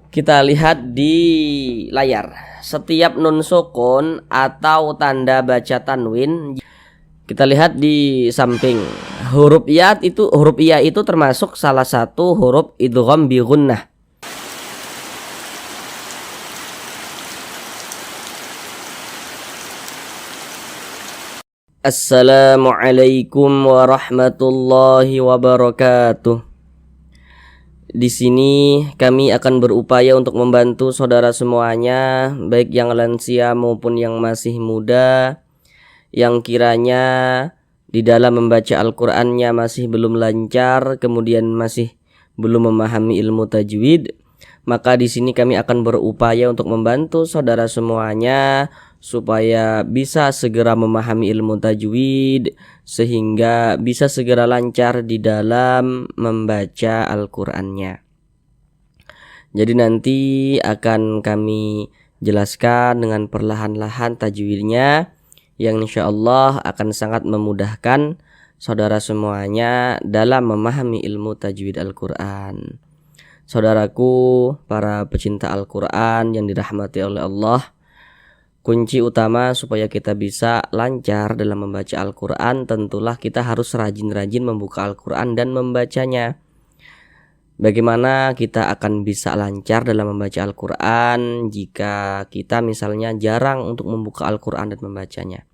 Kita lihat di layar. Setiap nun sukun atau tanda baca tanwin, kita lihat di samping. Huruf ya itu termasuk salah satu huruf idgham bi gunnah. Assalamualaikum warahmatullahi wabarakatuh. Di sini kami akan berupaya untuk membantu saudara semuanya, baik yang lansia maupun yang masih muda, yang kiranya di dalam membaca Al-Qur'annya masih belum lancar, kemudian masih belum memahami ilmu tajwid. Maka di sini kami akan berupaya untuk membantu saudara semuanya supaya bisa segera memahami ilmu tajwid sehingga bisa segera lancar di dalam membaca Al-Qur'annya. Jadi nanti akan kami jelaskan dengan perlahan-lahan tajwidnya yang insyaallah akan sangat memudahkan saudara semuanya dalam memahami ilmu tajwid Al-Qur'an. Saudaraku, para pecinta Al-Qur'an yang dirahmati oleh Allah, kunci utama supaya kita bisa lancar dalam membaca Al-Qur'an tentulah kita harus rajin-rajin membuka Al-Qur'an dan membacanya. Bagaimana kita akan bisa lancar dalam membaca Al-Qur'an jika kita misalnya jarang untuk membuka Al-Qur'an dan membacanya?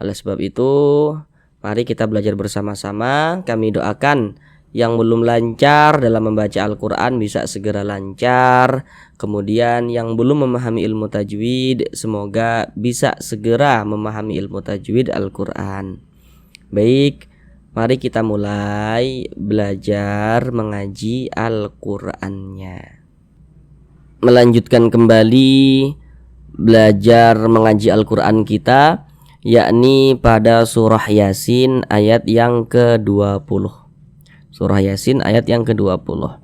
Oleh sebab itu, mari kita belajar bersama-sama. Kami doakan yang belum lancar dalam membaca Al-Qur'an bisa segera lancar. Kemudian yang belum memahami ilmu tajwid semoga bisa segera memahami ilmu tajwid Al-Qur'an. Baik, mari kita mulai belajar mengaji Al-Qur'annya. Melanjutkan kembali belajar mengaji Al-Qur'an kita, yakni pada surah Yasin ayat yang ke-20. Surah Yasin ayat yang ke-20.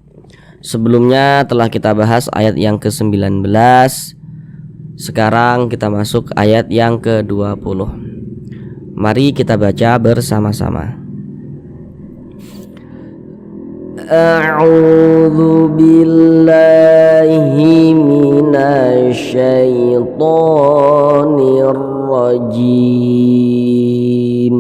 Sebelumnya telah kita bahas ayat yang ke-19. Sekarang kita masuk ayat yang ke-20. Mari kita baca bersama-sama. A'udzu billahi minasy syaithanir rajim.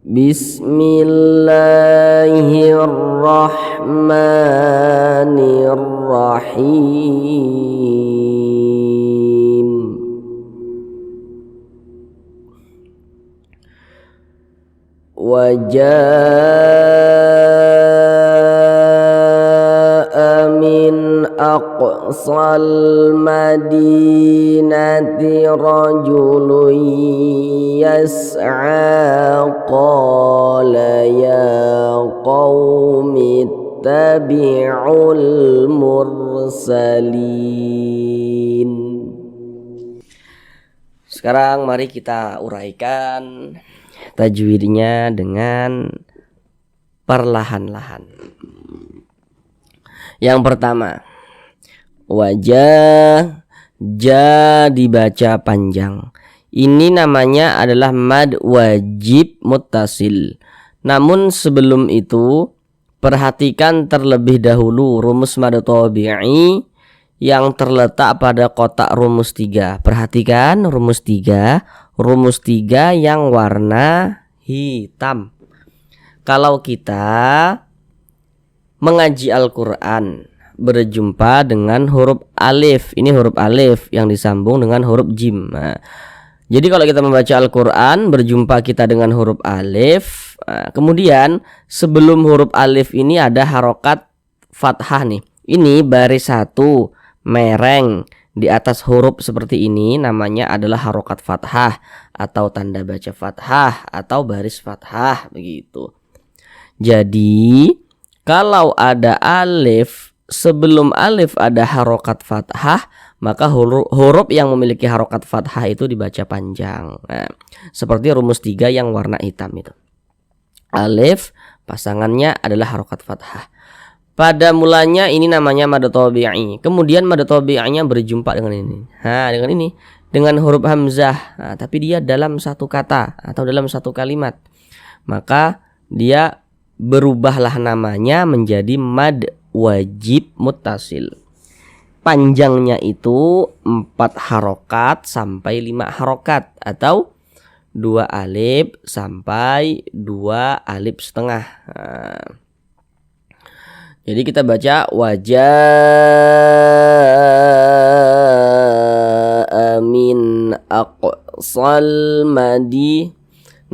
Bismillahirrahmanirrahim. Wajaa min aqsal madinati rajulun yas'a qala ya qaumi ittabi'ul mursalin. Sekarang mari kita uraikan tajwidnya dengan perlahan-lahan. Yang pertama, wajah, ja dibaca panjang. Ini namanya adalah mad wajib muttasil. Namun sebelum itu perhatikan terlebih dahulu rumus mad tabi'i yang terletak pada kotak rumus 3. Perhatikan rumus 3 yang warna hitam. Kalau kita mengaji Al-Qur'an berjumpa dengan huruf alif, ini huruf alif yang disambung dengan huruf jim. Jadi kalau kita membaca Al-Qur'an berjumpa kita dengan huruf alif, kemudian sebelum huruf alif ini ada harokat fathah nih. Ini baris satu mereng di atas huruf seperti ini namanya adalah harokat fathah atau tanda baca fathah atau baris fathah begitu. Jadi kalau ada alif, sebelum alif ada harokat fathah, maka huruf yang memiliki harokat fathah itu dibaca panjang. Seperti rumus 3 yang warna hitam itu. Alif pasangannya adalah harokat fathah. Pada mulanya ini namanya mad tabi'i. Kemudian mad tabi'inya berjumpa dengan ini. Dengan ini, dengan huruf hamzah. Tapi dia dalam satu kata atau dalam satu kalimat. Maka dia berubahlah namanya menjadi mad wajib muttasil. Panjangnya itu 4 harokat sampai 5 harokat atau 2 alif sampai 2 alif setengah. Jadi kita baca wajaa min aqsal madi.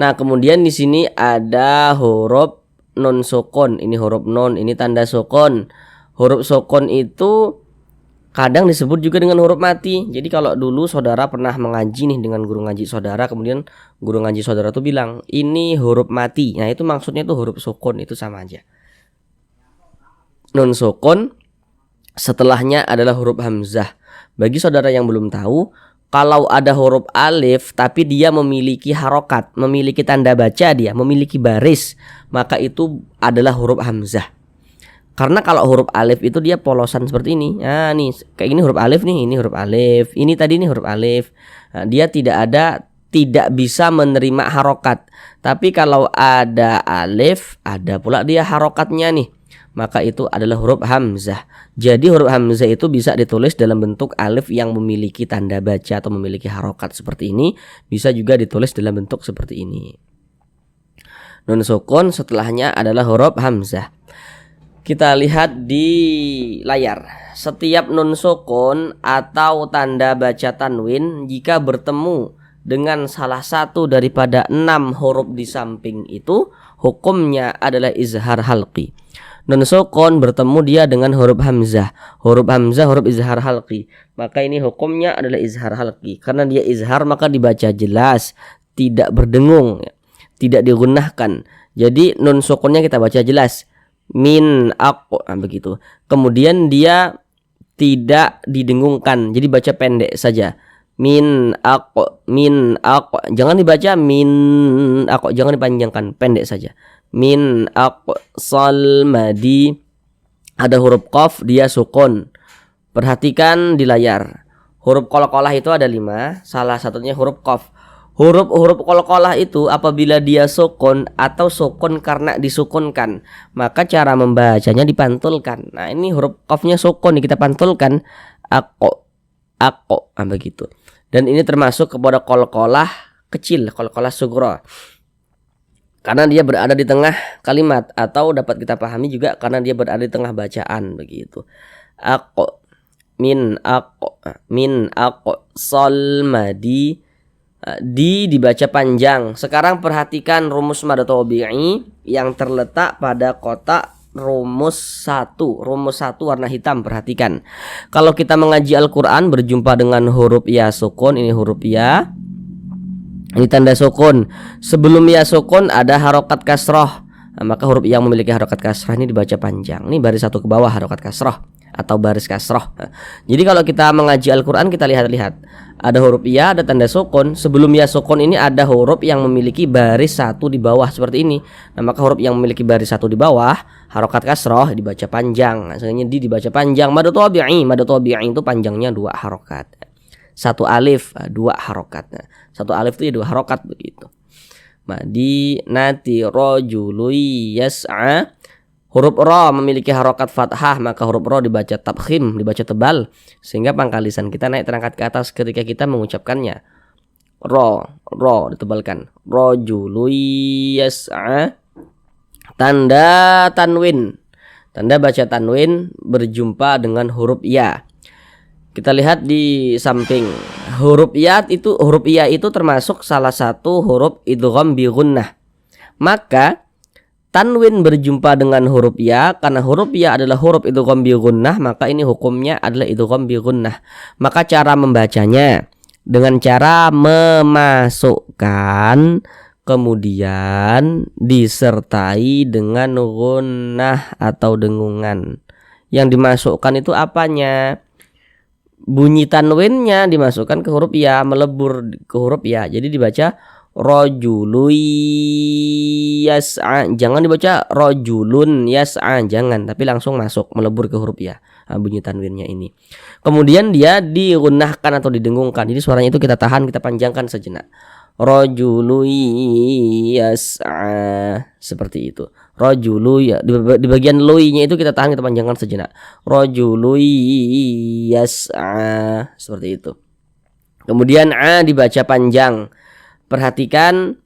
Nah, kemudian di sini ada huruf nun sukun. Ini huruf nun, ini tanda sukun. Huruf sukun itu kadang disebut juga dengan huruf mati. Jadi kalau dulu saudara pernah mengaji nih dengan guru ngaji saudara, kemudian guru ngaji saudara tuh bilang, "Ini huruf mati." Nah, itu maksudnya tuh huruf sukun, itu sama aja. Nun sukun setelahnya adalah huruf hamzah. Bagi saudara yang belum tahu, kalau ada huruf alif tapi dia memiliki harokat, memiliki tanda baca, dia memiliki baris, maka itu adalah huruf hamzah. Karena kalau huruf alif itu dia polosan seperti ini. Nah, nih kayak gini huruf alif nih, ini huruf alif. Ini tadi nih huruf alif. Nah, dia tidak bisa menerima harokat. Tapi kalau ada alif, ada pula dia harokatnya nih. Maka itu adalah huruf hamzah. Jadi huruf hamzah itu bisa ditulis dalam bentuk alif yang memiliki tanda baca atau memiliki harokat seperti ini. Bisa juga ditulis dalam bentuk seperti ini. Nun sukun setelahnya adalah huruf hamzah. Kita lihat di layar. Setiap nun sukun atau tanda baca tanwin jika bertemu dengan salah satu daripada 6 huruf di samping itu, hukumnya adalah izhar halqi. Nun sukun bertemu dia dengan huruf hamzah. Huruf hamzah huruf izhar halqi. Maka ini hukumnya adalah izhar halqi. Karena dia izhar maka dibaca jelas, tidak berdengung, tidak digunakan. Jadi nun sukunnya kita baca jelas. Min aku, begitu. Kemudian dia tidak didengungkan, jadi baca pendek saja. Min aku, jangan dibaca min aku, jangan dipanjangkan, pendek saja. Min aku salmadi, ada huruf qaf dia sukun. Perhatikan di layar. Huruf qalqalah itu ada 5, salah satunya huruf qaf. Huruf qalqalah itu apabila dia sukun atau sukun karena disukunkan, maka cara membacanya dipantulkan. Nah, ini huruf qafnya sukun kita pantulkan, ako, begitu. Dan ini termasuk kepada qalqalah kecil, qalqalah sughra. Karena dia berada di tengah kalimat, atau dapat kita pahami juga karena dia berada di tengah bacaan, begitu. Ako, min ako salmadi. Dibaca panjang. Sekarang perhatikan rumus mad tabi'i yang terletak pada kotak rumus 1. Rumus 1 warna hitam, perhatikan. Kalau kita mengaji Al-Quran berjumpa dengan huruf ya sukun, ini huruf ya, ini tanda sukun. Sebelum ya sukun ada harokat kasroh. Nah, maka huruf yang memiliki harokat kasroh ini dibaca panjang. Ini baris 1 ke bawah harokat kasroh atau baris kasroh. Jadi kalau kita mengaji Al-Quran kita lihat ada huruf ya, ada tanda sukun. Sebelum ya sukun ini ada huruf yang memiliki baris 1 di bawah seperti ini. Nah, maka huruf yang memiliki baris 1 di bawah harokat kasroh dibaca panjang. Asalnya dibaca panjang. Mad tabi'i itu panjangnya 2 harokat. 1 alif 2 harokat. 1 alif itu ya 2 harokat, begitu. Madinati rajulu yas'a. Huruf ra memiliki harokat fathah, maka huruf ra dibaca tabkhim, dibaca tebal, sehingga pangkal lisan kita naik terangkat ke atas ketika kita mengucapkannya. Ra ditebalkan. Rajulu yas'a. Tanda tanwin, tanda baca tanwin berjumpa dengan huruf ya. Kita lihat di samping. Huruf ya itu termasuk salah satu huruf idgham bi gunnah. Maka tanwin berjumpa dengan huruf ya, karena huruf ya adalah huruf idgham bi gunnah, maka ini hukumnya adalah idgham bi gunnah. Maka cara membacanya dengan cara memasukkan kemudian disertai dengan gunnah atau dengungan. Yang dimasukkan itu apanya? Bunyi tanwinnya dimasukkan ke huruf ya, melebur ke huruf ya. Jadi dibaca rajulu yas'a, jangan dibaca rajulun yas'a, jangan, tapi langsung masuk melebur ke huruf ya. Nah, bunyi tanwinnya ini. Kemudian dia digunnahkan atau didengungkan. Jadi suaranya itu kita tahan, kita panjangkan sejenak. Rajulu yas'a, seperti itu. Rajulu ya, di bagian lui-nya itu kita tahan, kita panjangkan sejenak. Rajulu yas'a, seperti itu. Kemudian a dibaca panjang. Perhatikan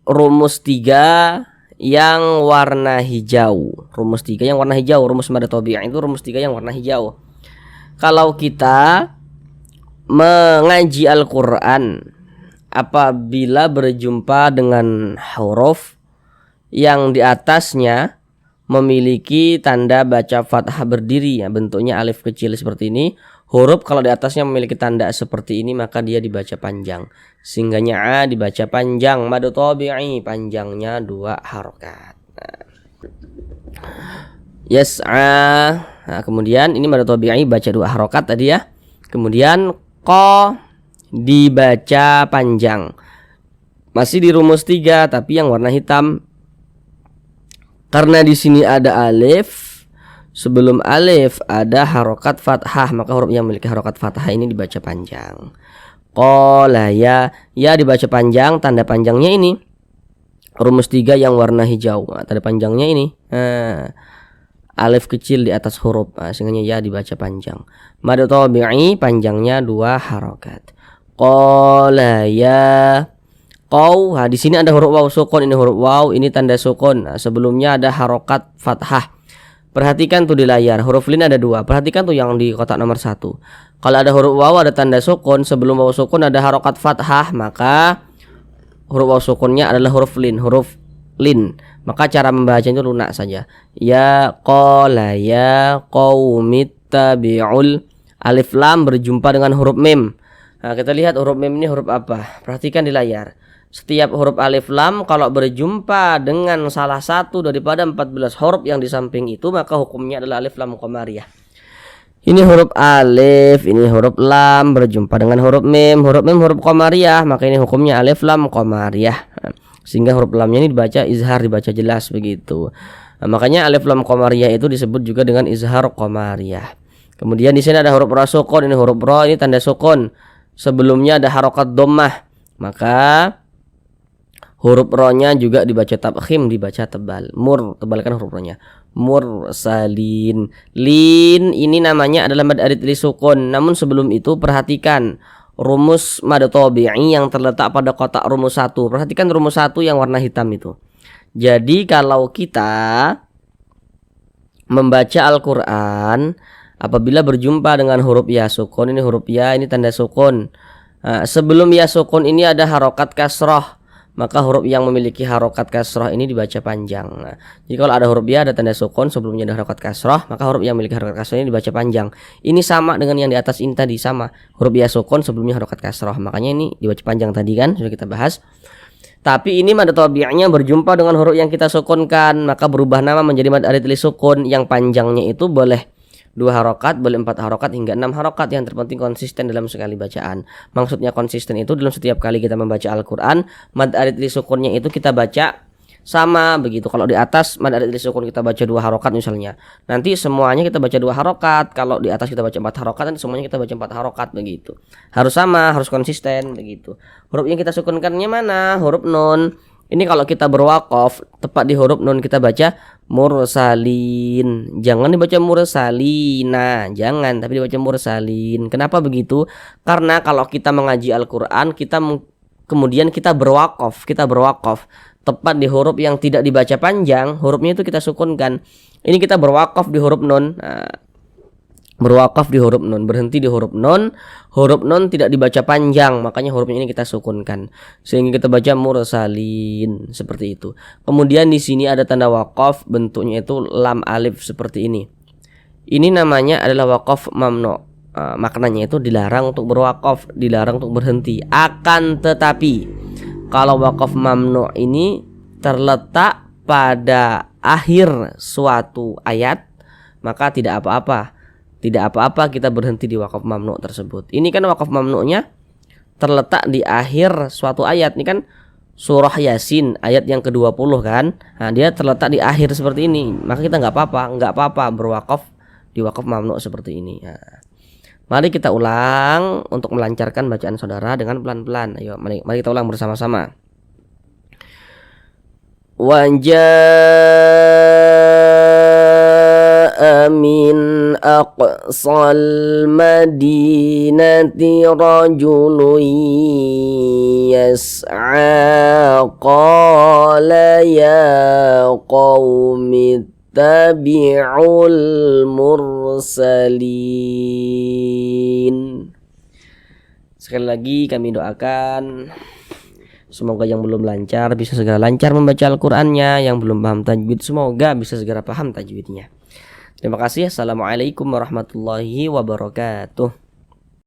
rumus 3 yang warna hijau. Rumus 3 yang warna hijau, rumus mad tabi'i itu rumus 3 yang warna hijau. Kalau kita mengaji Al-Qur'an, apabila berjumpa dengan huruf yang di atasnya memiliki tanda baca fathah berdiri, ya, bentuknya alif kecil seperti ini. Huruf kalau di atasnya memiliki tanda seperti ini, maka dia dibaca panjang. Singgahnya a dibaca panjang, mad tabi'i panjangnya 2 harokat. Yas'a. Nah, kemudian ini mad tabi'i baca 2 harokat tadi ya. Kemudian qa dibaca panjang. Masih di rumus 3 tapi yang warna hitam. Karena di sini ada alif, sebelum alif ada harokat fathah, maka huruf yang memiliki harokat fathah ini dibaca panjang. Qala ya dibaca panjang, tanda panjangnya ini rumus 3 yang warna hijau. Nah, tanda panjangnya ini alif kecil di atas huruf, sehingga ya dibaca panjang. Mad tabi'i panjangnya 2 harokat. Qala ya qaw. Di sini ada huruf waw sukun, ini huruf waw, ini tanda sukun. Sebelumnya ada harokat fathah. Perhatikan tuh di layar, huruf lin ada 2. Perhatikan tuh yang di kotak nomor 1. Kalau ada huruf waw ada tanda sukun, sebelum waw sukun ada harokat fathah, maka huruf waw sukunnya adalah huruf lin. Maka cara membacanya itu lunak saja. Ya qala ya qaumit tabi'ul. Alif lam berjumpa dengan huruf mim. Nah, kita lihat huruf mim ini huruf apa? Perhatikan di layar. Setiap huruf alif lam kalau berjumpa dengan salah satu daripada 14 huruf yang di samping itu, maka hukumnya adalah alif lam qamariyah. Ini huruf alif, ini huruf lam berjumpa dengan huruf mim huruf qamariyah, maka ini hukumnya alif lam qamariyah. Sehingga huruf lamnya ini dibaca izhar, dibaca jelas begitu. Nah, makanya alif lam qamariyah itu disebut juga dengan izhar qamariyah. Kemudian di sini ada huruf ra sukun, ini huruf ra, ini tanda sukun. Sebelumnya ada harokat dhammah, maka huruf ro-nya juga dibaca tabkhim, dibaca tebal. Tebalkan huruf ro-nya. Mursalin. Lin ini namanya adalah mad arid li sukun. Namun sebelum itu perhatikan rumus mad tabi'i yang terletak pada kotak rumus 1. Perhatikan rumus 1 yang warna hitam itu. Jadi kalau kita membaca Al-Qur'an, apabila berjumpa dengan huruf ya sukun, ini huruf ya, ini tanda sukun. Sebelum ya sukun ini ada harokat kasroh, maka huruf yang memiliki harokat kasroh ini dibaca panjang. Jadi kalau ada huruf ya ada tanda sukun, sebelumnya ada harokat kasroh, maka huruf yang memiliki harokat kasroh ini dibaca panjang. Ini sama dengan yang di atas ini tadi, sama. Huruf ya sukun sebelumnya harokat kasroh, makanya ini dibaca panjang tadi kan, sudah kita bahas. Tapi ini mad tabi'nya berjumpa dengan huruf yang kita sukunkan, maka berubah nama menjadi mad arid li sukun. Yang panjangnya itu boleh 2 harokat, boleh 4 harokat hingga 6 harokat. Yang terpenting konsisten dalam sekali bacaan. Maksudnya konsisten itu dalam setiap kali kita membaca Al-Quran, mad arid li sukunnya itu kita baca sama begitu. Kalau di atas mad arid li sukun kita baca 2 harokat misalnya, nanti semuanya kita baca 2 harokat. Kalau di atas kita baca 4 harokat, nanti semuanya kita baca 4 harokat begitu. Harus sama, harus konsisten begitu. Huruf yang kita sukunkannya mana? Huruf nun. Ini kalau kita berwaqaf tepat di huruf nun kita baca mursalin. Jangan dibaca mursalina, jangan, tapi dibaca mursalin. Kenapa begitu? Karena kalau kita mengaji Al-Qur'an, kemudian kita berwaqaf tepat di huruf yang tidak dibaca panjang, hurufnya itu kita sukunkan. Ini kita berwaqaf di huruf nun. Berwakaf di huruf nun, berhenti di huruf nun tidak dibaca panjang, makanya hurufnya ini kita sukunkan sehingga kita baca mursalin seperti itu. Kemudian di sini ada tanda wakaf, bentuknya itu lam alif seperti ini. Ini namanya adalah wakaf mamnu. Maknanya itu dilarang untuk berwakaf, dilarang untuk berhenti. Akan tetapi kalau wakaf mamnu ini terletak pada akhir suatu ayat, maka tidak apa-apa kita berhenti di wakaf mamnu tersebut. Ini kan wakaf mamnu'nya terletak di akhir suatu ayat. Ini kan surah Yasin ayat yang ke-20 kan. Nah, dia terletak di akhir seperti ini. Maka kita nggak apa-apa berwakaf di wakaf mamnu seperti ini. Nah, mari kita ulang untuk melancarkan bacaan saudara dengan pelan-pelan. Ayo, mari kita ulang bersama-sama. وجاء من أقصى المدينة رجل يسعى قال يا قوم اتبعوا المرسلين. Sekali lagi kami doakan semoga yang belum lancar bisa segera lancar membaca Al-Qur'annya, yang belum paham tajwid semoga bisa segera paham tajwidnya. Terima kasih. Assalamualaikum warahmatullahi wabarakatuh.